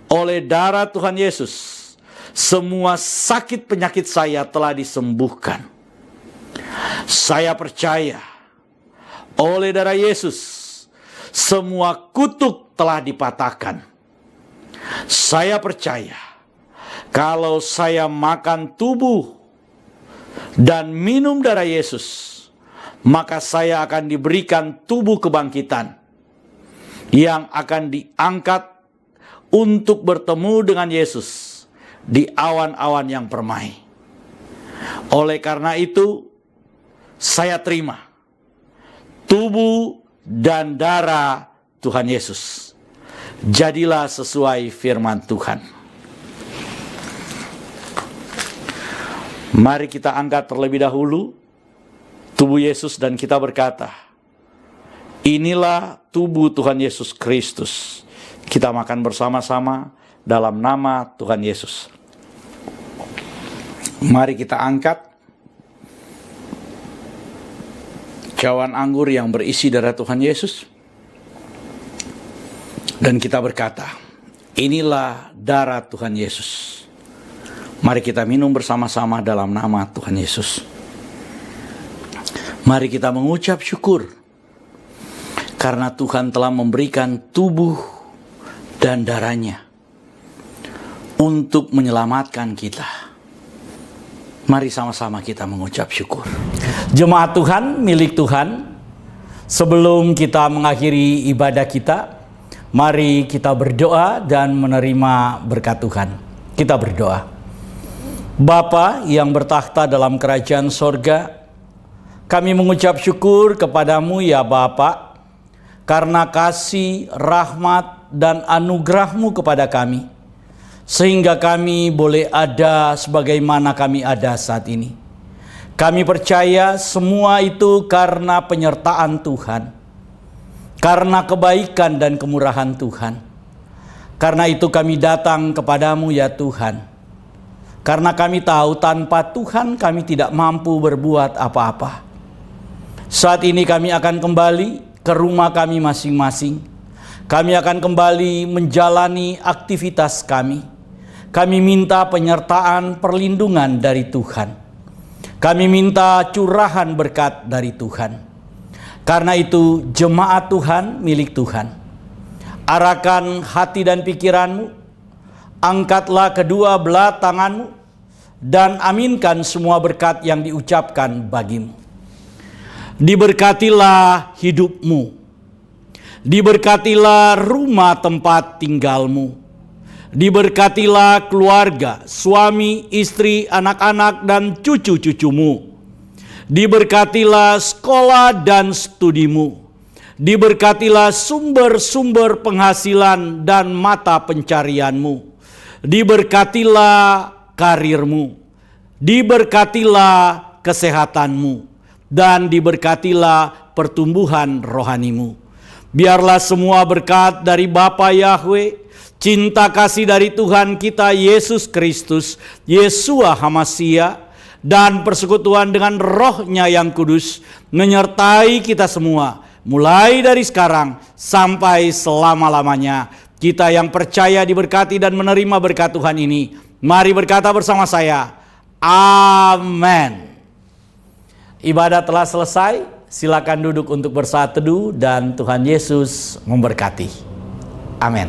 oleh darah Tuhan Yesus, semua sakit penyakit saya telah disembuhkan. Saya percaya oleh darah Yesus, semua kutuk telah dipatahkan. Saya percaya kalau saya makan tubuh dan minum darah Yesus, maka saya akan diberikan tubuh kebangkitan yang akan diangkat untuk bertemu dengan Yesus di awan-awan yang permai. Oleh karena itu, saya terima tubuh dan darah Tuhan Yesus. Jadilah sesuai firman Tuhan. Mari kita angkat terlebih dahulu tubuh Yesus dan kita berkata, inilah tubuh Tuhan Yesus Kristus. Kita makan bersama-sama dalam nama Tuhan Yesus. Mari kita angkat cawan anggur yang berisi darah Tuhan Yesus. Dan kita berkata, inilah darah Tuhan Yesus. Mari kita minum bersama-sama dalam nama Tuhan Yesus. Mari kita mengucap syukur karena Tuhan telah memberikan tubuh dan darahnya untuk menyelamatkan kita. Mari sama-sama kita mengucap syukur. Jemaat Tuhan, milik Tuhan, sebelum kita mengakhiri ibadah kita, mari kita berdoa dan menerima berkat Tuhan. Kita berdoa. Bapa yang bertakhta dalam kerajaan sorga, kami mengucap syukur kepadamu ya Bapa, karena kasih, rahmat, dan anugerah-Mu kepada kami, sehingga kami boleh ada sebagaimana kami ada saat ini. Kami percaya semua itu karena penyertaan Tuhan, karena kebaikan dan kemurahan Tuhan. Karena itu kami datang kepadamu ya Tuhan, karena kami tahu tanpa Tuhan kami tidak mampu berbuat apa-apa. Saat ini kami akan kembali ke rumah kami masing-masing. Kami akan kembali menjalani aktivitas kami. Kami minta penyertaan perlindungan dari Tuhan. Kami minta curahan berkat dari Tuhan. Karena itu jemaat Tuhan milik Tuhan, arahkan hati dan pikiranmu, angkatlah kedua belah tanganmu, dan aminkan semua berkat yang diucapkan bagimu. Diberkatilah hidupmu, diberkatilah rumah tempat tinggalmu, diberkatilah keluarga, suami, istri, anak-anak, dan cucu-cucumu. Diberkatilah sekolah dan studimu. Diberkatilah sumber-sumber penghasilan dan mata pencarianmu. Diberkatilah karirmu. Diberkatilah kesehatanmu. Dan diberkatilah pertumbuhan rohanimu. Biarlah semua berkat dari Bapa Yahweh, cinta kasih dari Tuhan kita Yesus Kristus, Yeshua HaMashiach, dan persekutuan dengan Roh-Nya yang kudus menyertai kita semua mulai dari sekarang sampai selama-lamanya. Kita yang percaya diberkati dan menerima berkat Tuhan ini, mari berkata bersama saya, amin. Ibadah telah selesai, silakan duduk untuk bersaat teduh dan Tuhan Yesus memberkati. Amin.